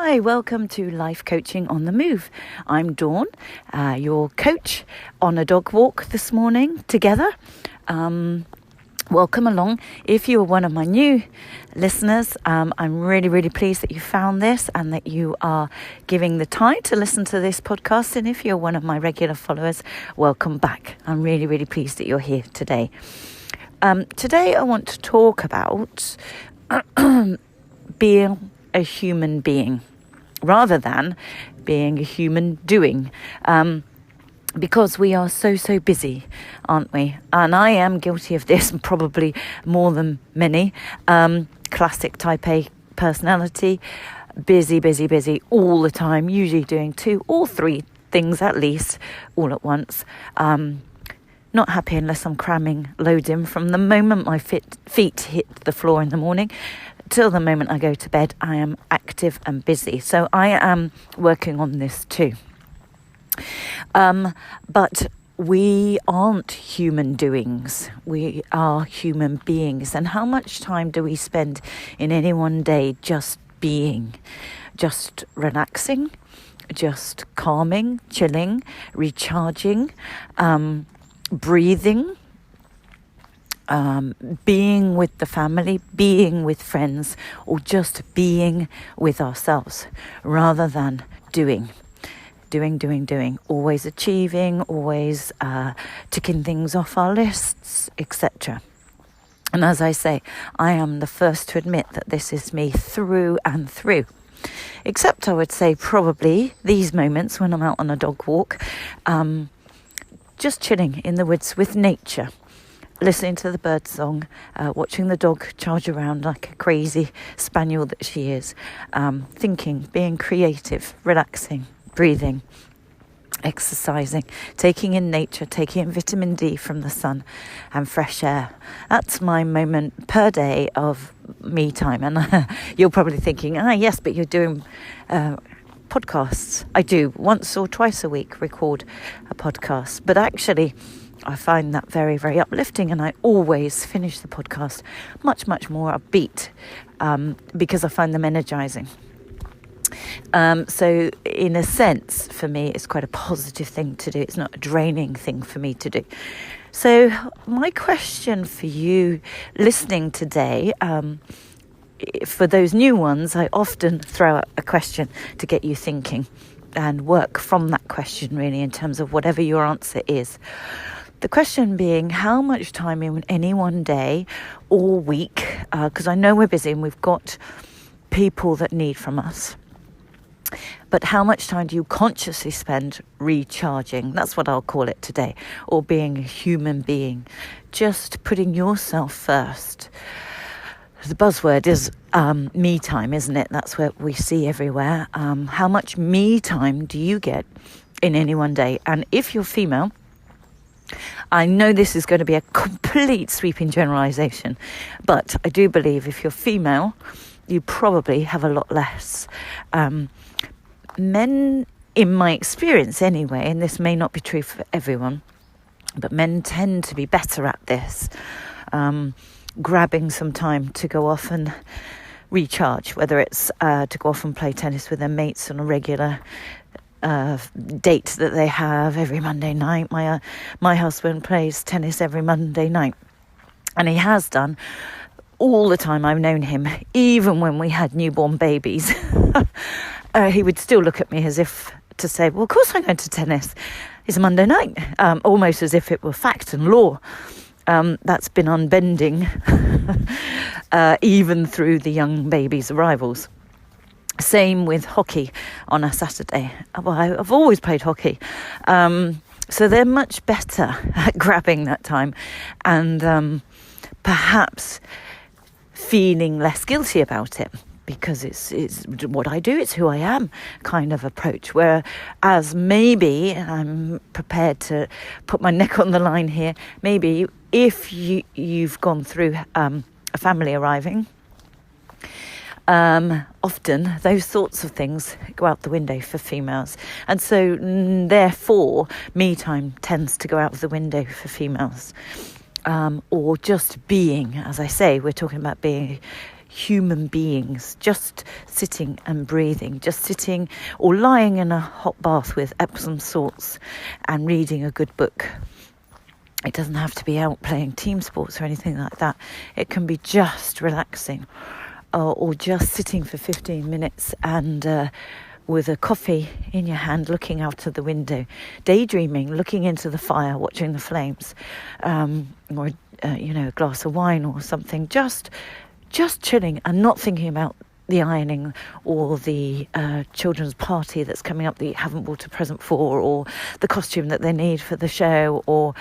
Hi, welcome to Life Coaching on the Move. I'm Dawn, your coach on a dog walk this morning together. Welcome along. If you are one of my new listeners, I'm really pleased that you found this and that you are giving the time to listen to this podcast. And if you're one of my regular followers, welcome back. I'm really pleased that you're here today. Today I want to talk about being a human being rather than being a human doing, because we are so busy, aren't we? And I am guilty of this, probably more than many. Classic type A personality, busy all the time, usually doing 2 or 3 things at least all at once. Not happy unless I'm cramming loads in from the moment my feet hit the floor in the morning till the moment I go to bed. I am active and busy. So I am working on this too. But we aren't human doings. We are human beings. And how much time do we spend in any one day just being, just relaxing, just calming, chilling, recharging, breathing, being with the family, being with friends, or just being with ourselves rather than doing, always achieving, always ticking things off our lists, etc. And as I say, I am the first to admit that this is me through and through. Except I would say probably these moments when I'm out on a dog walk, just chilling in the woods with nature, listening to the bird song, watching the dog charge around like a crazy spaniel that she is, thinking, being creative, relaxing, breathing, exercising, taking in nature, taking in vitamin D from the sun and fresh air. That's my moment per day of me time. And you're probably thinking, yes, but you're doing podcasts. I do once or twice a week record a podcast, but actually I find that very uplifting, and I always finish the podcast much more upbeat, because I find them energizing. So in a sense, for me, it's quite a positive thing to do. It's not a draining thing for me to do. So my question for you listening today, for those new ones, I often throw out a question to get you thinking and work from that question really in terms of whatever your answer is. The question being, how much time in any one day or week, because I know we're busy and we've got people that need from us, but how much time do you consciously spend recharging? That's what I'll call it today, or being a human being, just putting yourself first. The buzzword is me time, isn't it? That's what we see everywhere. How much me time do you get in any one day? And if you're female, I know this is going to be a complete sweeping generalization, but I do believe if you're female, you probably have a lot less. Men, in my experience anyway, and this may not be true for everyone, but men tend to be better at this, grabbing some time to go off and recharge, whether it's to go off and play tennis with their mates on a regular date that they have every Monday night. My husband plays tennis every Monday night, and he has done all the time I've known him, even when we had newborn babies. He would still look at me as if to say, well, of course I'm going to tennis. It's a Monday night, almost as if it were fact and law. That's been unbending even through the young baby's arrivals. Same with hockey on a Saturday. Well, I've always played hockey. So they're much better at grabbing that time and perhaps feeling less guilty about it, because it's what I do, it's who I am kind of approach. Whereas maybe, and I'm prepared to put my neck on the line here, maybe if you've gone through a family arriving, often those sorts of things go out the window for females, and so therefore me time tends to go out of the window for females, or just being, as I say, we're talking about being human beings, just sitting and breathing, just sitting or lying in a hot bath with Epsom salts and reading a good book. It doesn't have to be out playing team sports or anything like that. It can be just relaxing, or just sitting for 15 minutes and with a coffee in your hand, looking out of the window, daydreaming, looking into the fire, watching the flames, or a glass of wine or something, just chilling and not thinking about the ironing or the children's party that's coming up that you haven't bought a present for, or the costume that they need for the show, or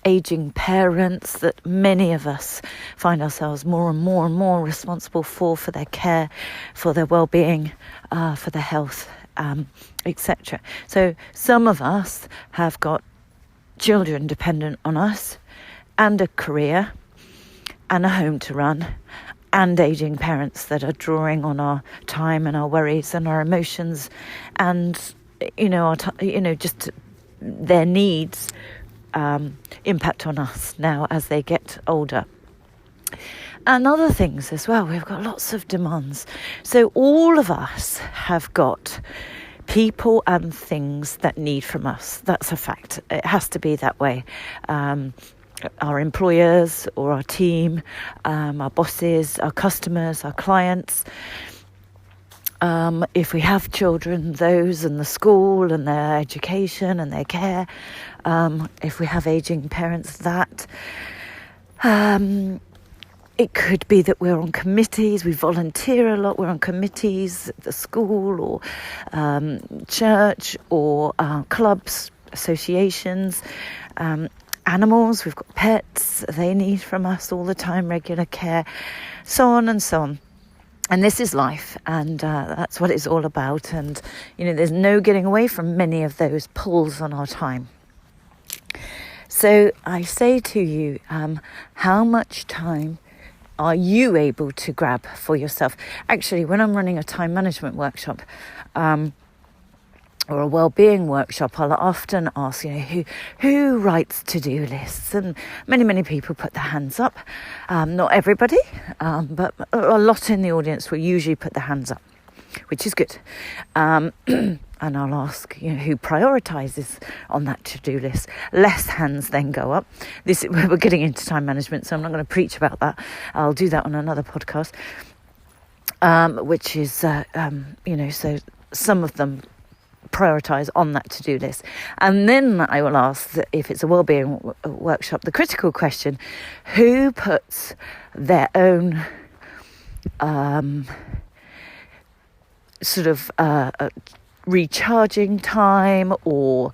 aging parents that many of us find ourselves more and more responsible for their care, for their well-being, for their health, etc. So some of us have got children dependent on us, and a career, and a home to run, and aging parents that are drawing on our time and our worries and our emotions, and just their needs impact on us now as they get older. And other things as well. We've got lots of demands. So all of us have got people and things that need from us. That's a fact. It has to be that way. Our employers or our team, our bosses, our customers, our clients. If we have children, those and the school and their education and their care. If we have aging parents, that. It could be that we're on committees, we volunteer a lot, we're on committees at the school or church or clubs, associations, animals, we've got pets, they need from us all the time, regular care, so on and so on. And this is life, and that's what it's all about. And, there's no getting away from many of those pulls on our time. So I say to you, how much time are you able to grab for yourself? Actually, when I'm running a time management workshop, or a well-being workshop, I'll often ask, who writes to-do lists? And many people put their hands up. Not everybody, but a lot in the audience will usually put their hands up, which is good. And I'll ask, who prioritises on that to-do list. Less hands then go up. We're getting into time management, so I'm not going to preach about that. I'll do that on another podcast, which is, so some of them prioritise on that to-do list. And then I will ask, that if it's a wellbeing workshop, the critical question: who puts their own recharging time, or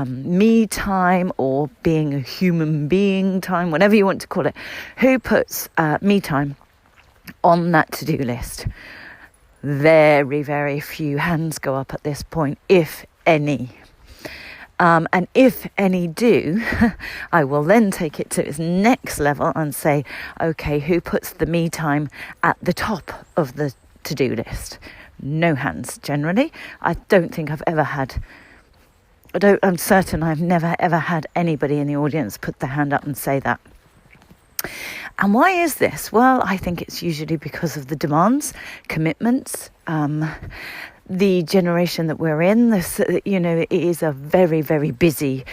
me time, or being a human being time, whatever you want to call it, who puts me time on that to-do list? Very, very few hands go up at this point, if any. And if any do, I will then take it to its next level and say, okay, who puts the me time at the top of the to-do list? No hands, generally. I don't think I've ever had... I'm certain I've never, ever had anybody in the audience put their hand up and say that. And why is this? Well, I think it's usually because of the demands, commitments, the generation that we're in. It is a very, very busy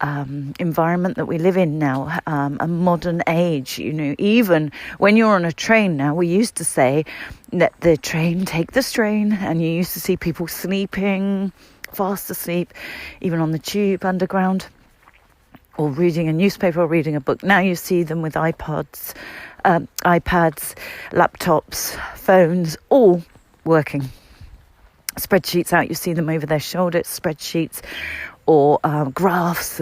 environment that we live in now, a modern age. Even when you're on a train now, we used to say, let the train take the strain, and you used to see people sleeping, fast asleep, even on the tube, underground, or reading a newspaper or reading a book. Now you see them with iPads, laptops, phones, all working. Spreadsheets out, you see them over their shoulders, spreadsheets, or graphs,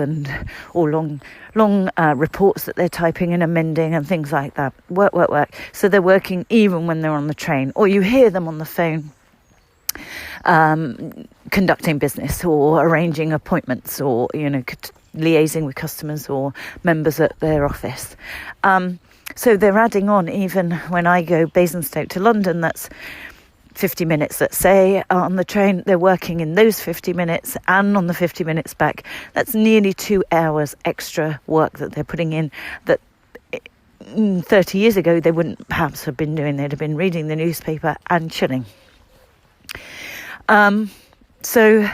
or long reports that they're typing and amending and things like that. Work. So they're working even when they're on the train, or you hear them on the phone conducting business, or arranging appointments, or liaising with customers or members at their office. So they're adding on, even when I go Basingstoke to London, that's 50 minutes, let's say, on the train. They're working in those 50 minutes, and on the 50 minutes back, that's nearly 2 hours extra work that they're putting in, that 30 years ago, they wouldn't perhaps have been doing. They'd have been reading the newspaper and chilling. So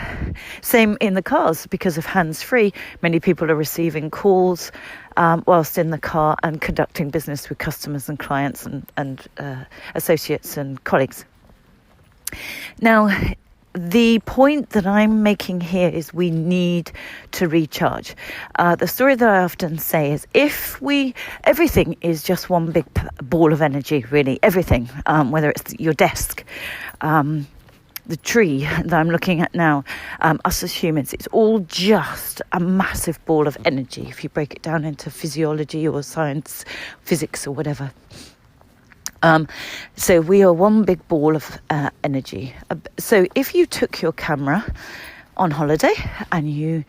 same in the cars, because of hands-free, many people are receiving calls whilst in the car and conducting business with customers and clients and associates and colleagues. Now, the point that I'm making here is we need to recharge. The story that I often say is everything is just one big ball of energy, really, everything, whether it's your desk, the tree that I'm looking at now, us as humans, it's all just a massive ball of energy if you break it down into physiology or science, physics or whatever. So we are one big ball of energy. So if you took your camera on holiday and you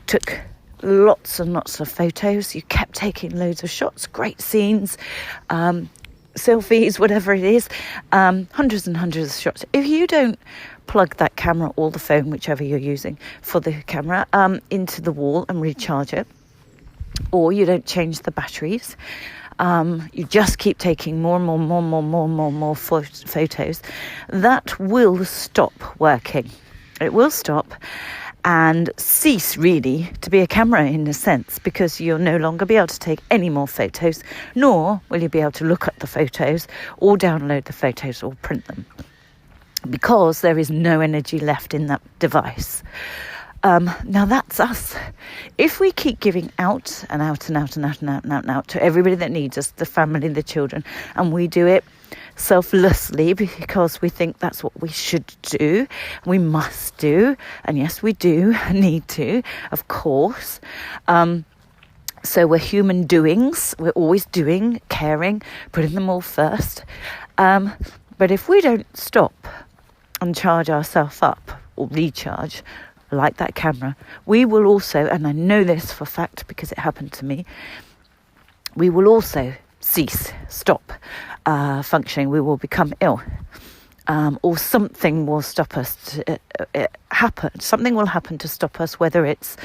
took lots and lots of photos, you kept taking loads of shots, great scenes, selfies, whatever it is, hundreds and hundreds of shots. If you don't plug that camera or the phone, whichever you're using for the camera, into the wall and recharge it, or you don't change the batteries, you just keep taking more and more photos, that will stop working. It will stop and cease really to be a camera in a sense, because you'll no longer be able to take any more photos, nor will you be able to look at the photos or download the photos or print them, because there is no energy left in that device. Now that's us. If we keep giving out and out to everybody that needs us, the family, the children, and we do it selflessly because we think that's what we should do, we must do, and yes, we do need to, of course. So we're human doings. We're always doing, caring, putting them all first. But if we don't stop and charge ourselves up or recharge, like that camera, we will also, and I know this for fact because it happened to me, we will also stop functioning. We will become ill, or something will stop us. Something will happen to stop us, whether it's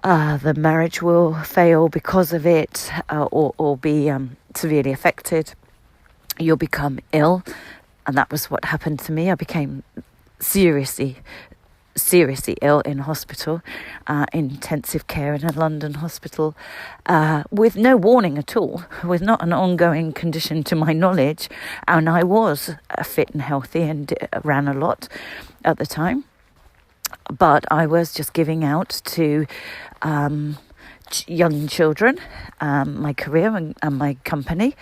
the marriage will fail because of it, or be severely affected. You'll become ill, and that was what happened to me. I became seriously ill in hospital, intensive care in a London hospital, with no warning at all, with not an ongoing condition to my knowledge. And I was fit and healthy and ran a lot at the time, but I was just giving out to young children, my career and my company,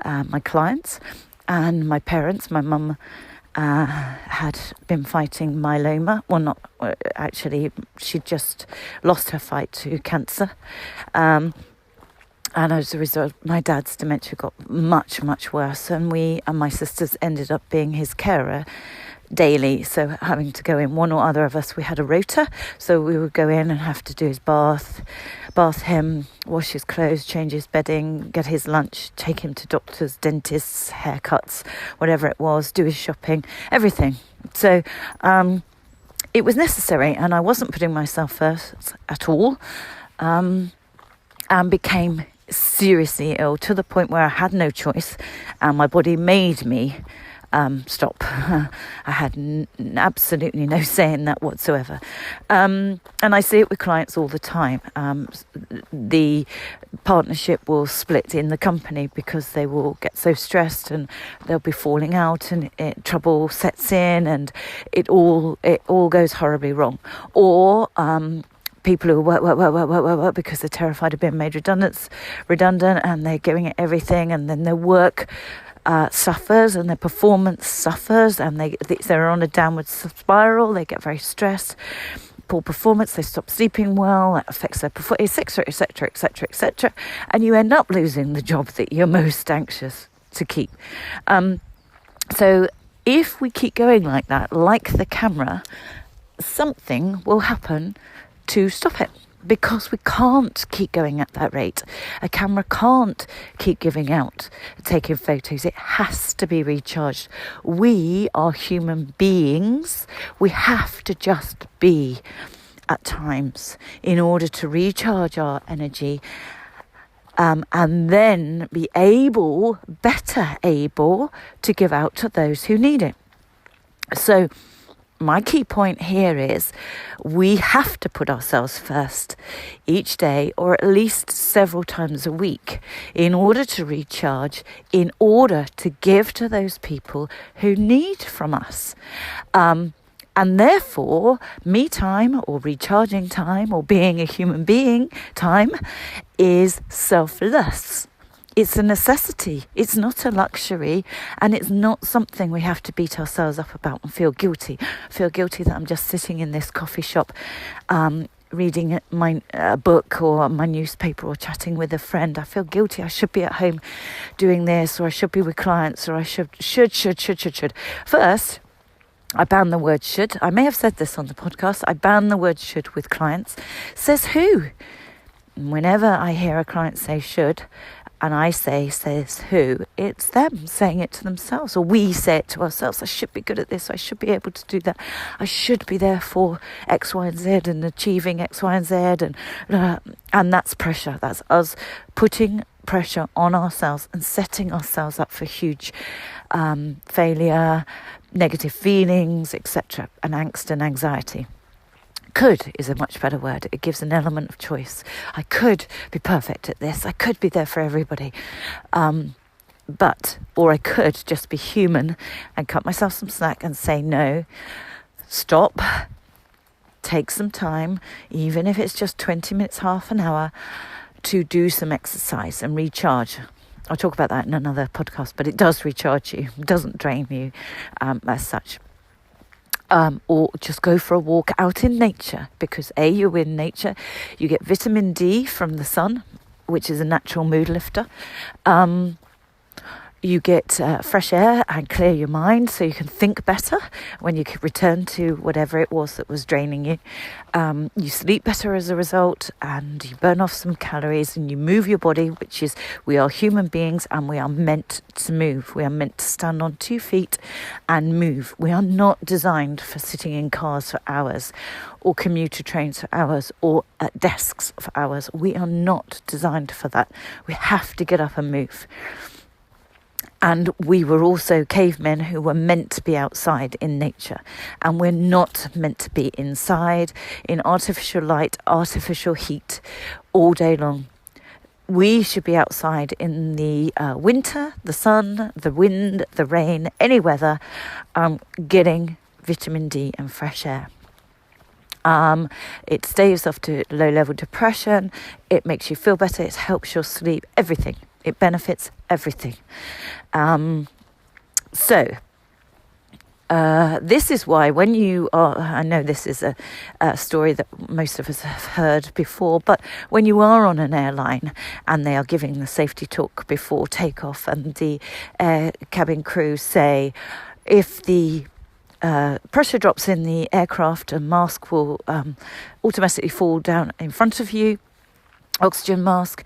my clients and my parents. My mum had been fighting myeloma. Well, not actually, she'd just lost her fight to cancer. And as a result, my dad's dementia got much, much worse. And we and my sisters ended up being his carer daily. So having to go in, one or other of us, we had a rota. So we would go in and have to do his bath him, wash his clothes, change his bedding, get his lunch, take him to doctors, dentists, haircuts, whatever it was, do his shopping, everything. So it was necessary, and I wasn't putting myself first at all, and became seriously ill to the point where I had no choice, and my body made me stop. I had absolutely no say in that whatsoever. And I see it with clients all the time. The partnership will split in the company because they will get so stressed and they'll be falling out, and trouble sets in, and it all goes horribly wrong. Or people who work because they're terrified of being made redundant, and they're giving it everything, and then their work suffers and their performance suffers, and they're on a downward spiral. They get very stressed, poor performance, they stop sleeping well, that affects their performance, etc. And you end up losing the job that you're most anxious to keep. So if we keep going like that, like the camera, something will happen to stop it. Because we can't keep going at that rate. A camera can't keep giving out, taking photos. It has to be recharged. We are human beings. We have to just be at times in order to recharge our energy and then be better able to give out to those who need it. So my key point here is we have to put ourselves first each day, or at least several times a week, in order to recharge, in order to give to those people who need from us. And therefore, me time or recharging time or being a human being time is selfless. It's a necessity. It's not a luxury, and it's not something we have to beat ourselves up about and feel guilty. Feel guilty that I'm just sitting in this coffee shop reading my book or my newspaper or chatting with a friend. I feel guilty. I should be at home doing this, or I should be with clients, or I should. First, I ban the word should. I may have said this on the podcast. I ban the word should with clients. Says who? Whenever I hear a client say should, and I say, says who, it's them saying it to themselves, or we say it to ourselves. I should be good at this. I should be able to do that. I should be there for X, Y, and Z and achieving X, Y, and Z. And that's pressure. That's us putting pressure on ourselves and setting ourselves up for huge failure, negative feelings, etc., and angst and anxiety. Could is a much better word. It gives an element of choice. I could be perfect at this. I could be there for everybody. Or I could just be human and cut myself some slack and say no, stop, take some time, even if it's just 20 minutes, half an hour, to do some exercise and recharge. I'll talk about that in another podcast, but it does recharge you. It doesn't drain you as such. Or just go for a walk out in nature, because you're in nature, you get vitamin D from the sun, which is a natural mood lifter. You get fresh air and clear your mind so you can think better when you can return to whatever it was that was draining you. You sleep better as a result, and you burn off some calories, and you move your body, which is, we are human beings and we are meant to move. We are meant to stand on 2 feet and move. We are not designed for sitting in cars for hours, or commuter trains for hours, or at desks for hours. We are not designed for that. We have to get up and move. And we were also cavemen who were meant to be outside in nature. And we're not meant to be inside in artificial light, artificial heat all day long. We should be outside in the winter, the sun, the wind, the rain, any weather, getting vitamin D and fresh air. It staves off to low-level depression. It makes you feel better. It helps your sleep, everything. It benefits everything. This is why when you are, I know this is a story that most of us have heard before, but when you are on an airline and they are giving the safety talk before takeoff, and the cabin crew say, if the pressure drops in the aircraft, a mask will automatically fall down in front of you, oxygen mask.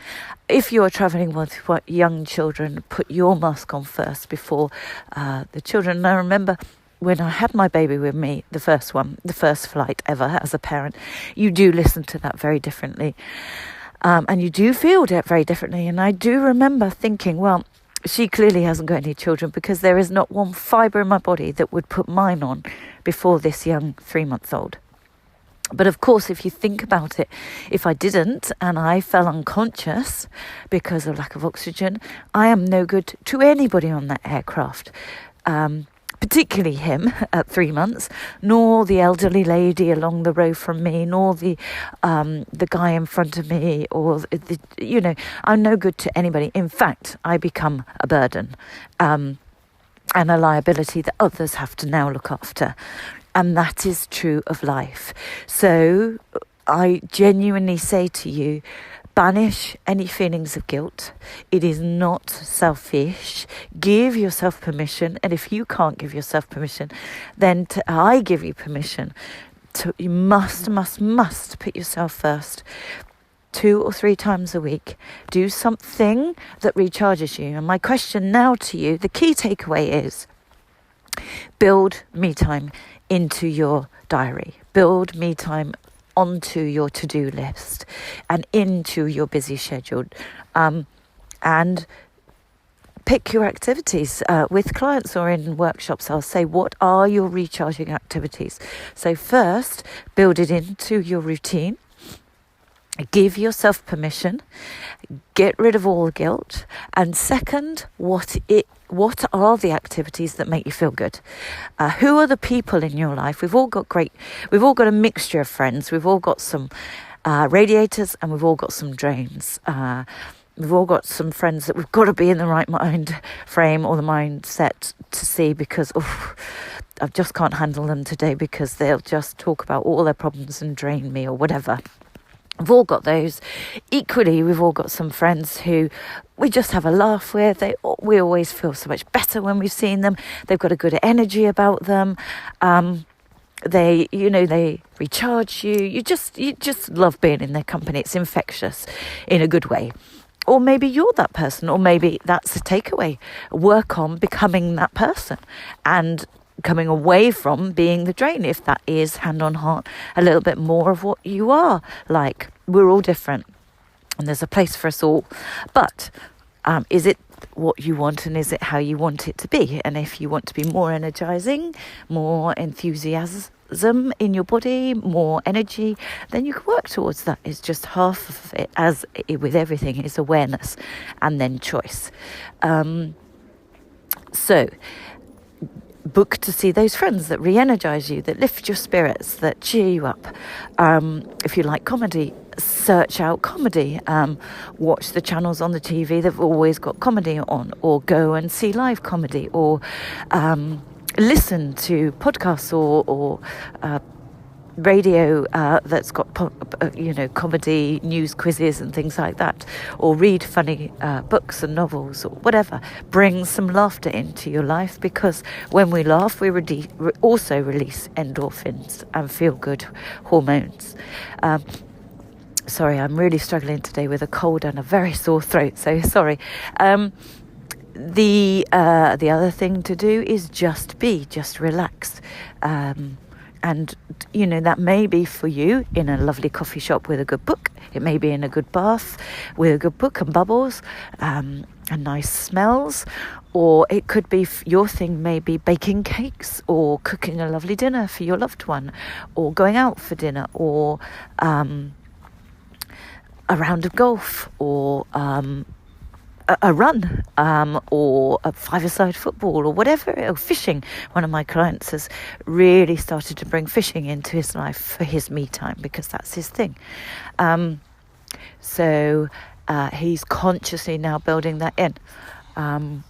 If you are travelling with young children, put your mask on first before the children. And I remember when I had my baby with me, the first flight ever as a parent, you do listen to that very differently. And you do feel it very differently. And I do remember thinking, well, she clearly hasn't got any children, because there is not one fibre in my body that would put mine on before this young 3-month-old. But of course, if you think about it, if I didn't and I fell unconscious because of lack of oxygen, I am no good to anybody on that aircraft, particularly him at 3 months, nor the elderly lady along the row from me, nor the guy in front of me, or I'm no good to anybody. In fact, I become a burden and a liability that others have to now look after. And that is true of life. So I genuinely say to you, banish any feelings of guilt. It is not selfish. Give yourself permission. And if you can't give yourself permission, then I give you permission. You must put yourself first. 2 or 3 times a week. Do something that recharges you. And my question now to you, the key takeaway is, build me time into your diary. Build me time onto your to-do list and into your busy schedule. And pick your activities with clients or in workshops. I'll say, what are your recharging activities? So first, build it into your routine. Give yourself permission. Get rid of all guilt. And second, what are the activities that make you feel good? Who are the people in your life? We've all got a mixture of friends. We've all got some radiators and we've all got some drains. We've all got some friends that we've got to be in the right mind frame or the mindset to see, because I just can't handle them today because they'll just talk about all their problems and drain me or whatever. We've all got those. Equally, we've all got some friends who we just have a laugh with. We always feel so much better when we've seen them. They've got a good energy about them. They recharge you. You just love being in their company. It's infectious in a good way. Or maybe you're that person, or maybe that's a takeaway. Work on becoming that person and coming away from being the drain, if that is, hand on heart, a little bit more of what you are like. We're all different and there's a place for us all. But is it what you want, and is it how you want it to be? And if you want to be more energizing, more enthusiasm in your body, more energy, then you can work towards that. It's just half of it, as with everything, is awareness and then choice. So book to see those friends that re-energize you, that lift your spirits, that cheer you up. If you like comedy, search out comedy. Watch the channels on the TV that've always got comedy on, or go and see live comedy, or listen to podcasts or radio that's got comedy news quizzes and things like that, or read funny books and novels or whatever. Bring some laughter into your life, because when we laugh we also release endorphins and feel good hormones. Sorry, I'm really struggling today with a cold and a very sore throat, so sorry. The other thing to do is just relax. And, that may be for you in a lovely coffee shop with a good book. It may be in a good bath with a good book and bubbles and nice smells. Or it could be your thing, maybe baking cakes or cooking a lovely dinner for your loved one, or going out for dinner, or a round of golf, or a run, or a five-a-side football, or whatever, or fishing. One of my clients has really started to bring fishing into his life for his me time, because that's his thing. So he's consciously now building that in. In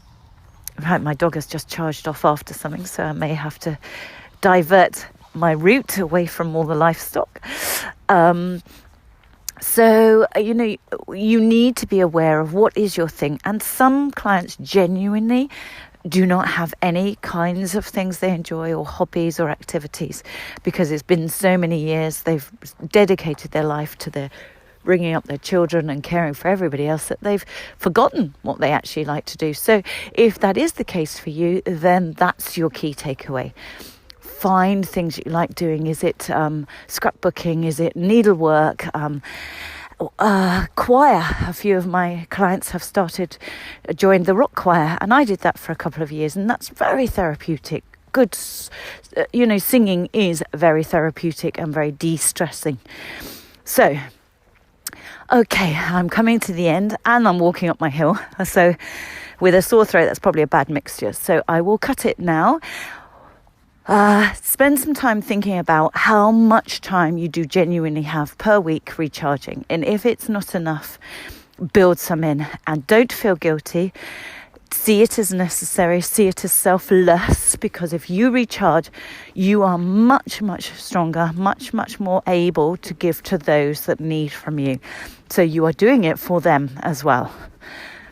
fact, my dog has just charged off after something, so I may have to divert my route away from all the livestock. So, you need to be aware of what is your thing. And some clients genuinely do not have any kinds of things they enjoy, or hobbies or activities, because it's been so many years they've dedicated their life to bringing up their children and caring for everybody else, that they've forgotten what they actually like to do. So if that is the case for you, then that's your key takeaway. Find things that you like doing. Is it scrapbooking? Is it needlework? Choir. A few of my clients have joined the rock choir, and I did that for a couple of years, and that's very therapeutic. Good, singing is very therapeutic and very de-stressing. So, okay, I'm coming to the end, and I'm walking up my hill. So, with a sore throat, that's probably a bad mixture. So I will cut it now. Spend some time thinking about how much time you do genuinely have per week recharging. And if it's not enough, build some in, and don't feel guilty. See it as necessary, see it as selfless, because if you recharge, you are much, much stronger, much, much more able to give to those that need from you. So you are doing it for them as well,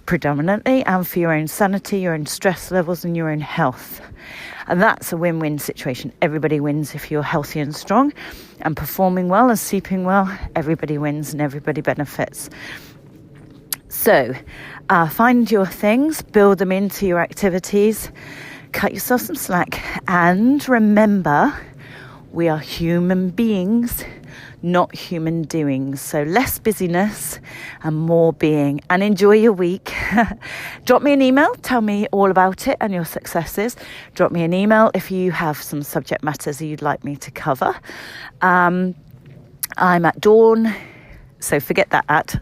predominantly, and for your own sanity, your own stress levels, and your own health. And that's a win-win situation. Everybody wins if you're healthy and strong and performing well and sleeping well. Everybody wins and everybody benefits. So find your things, build them into your activities, cut yourself some slack, and remember, we are human beings not human doing. So less busyness and more being, and enjoy your week. Drop me an email, tell me all about it and your successes. Drop me an email if you have some subject matters you'd like me to cover. I'm at Dawn, so forget that at.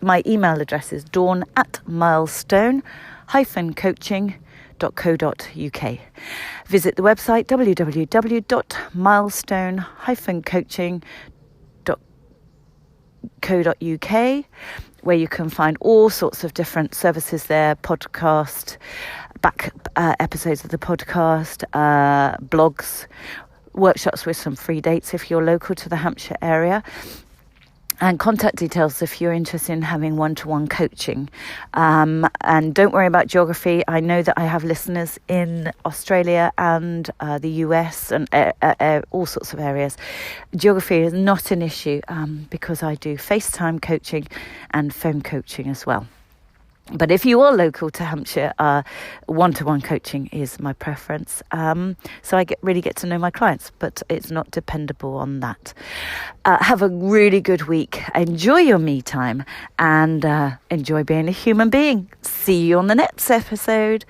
My email address is dawn@milestone-coaching.co.uk. Visit the website www.milestone-coaching.co.uk, where you can find all sorts of different services there, podcast, back episodes of the podcast, blogs, workshops with some free dates if you're local to the Hampshire area, and contact details if you're interested in having one-to-one coaching. And don't worry about geography. I know that I have listeners in Australia and the US and all sorts of areas. Geography is not an issue because I do FaceTime coaching and phone coaching as well. But if you are local to Hampshire, one-to-one coaching is my preference. So I really get to know my clients, but it's not dependable on that. Have a really good week. Enjoy your me time and enjoy being a human being. See you on the next episode.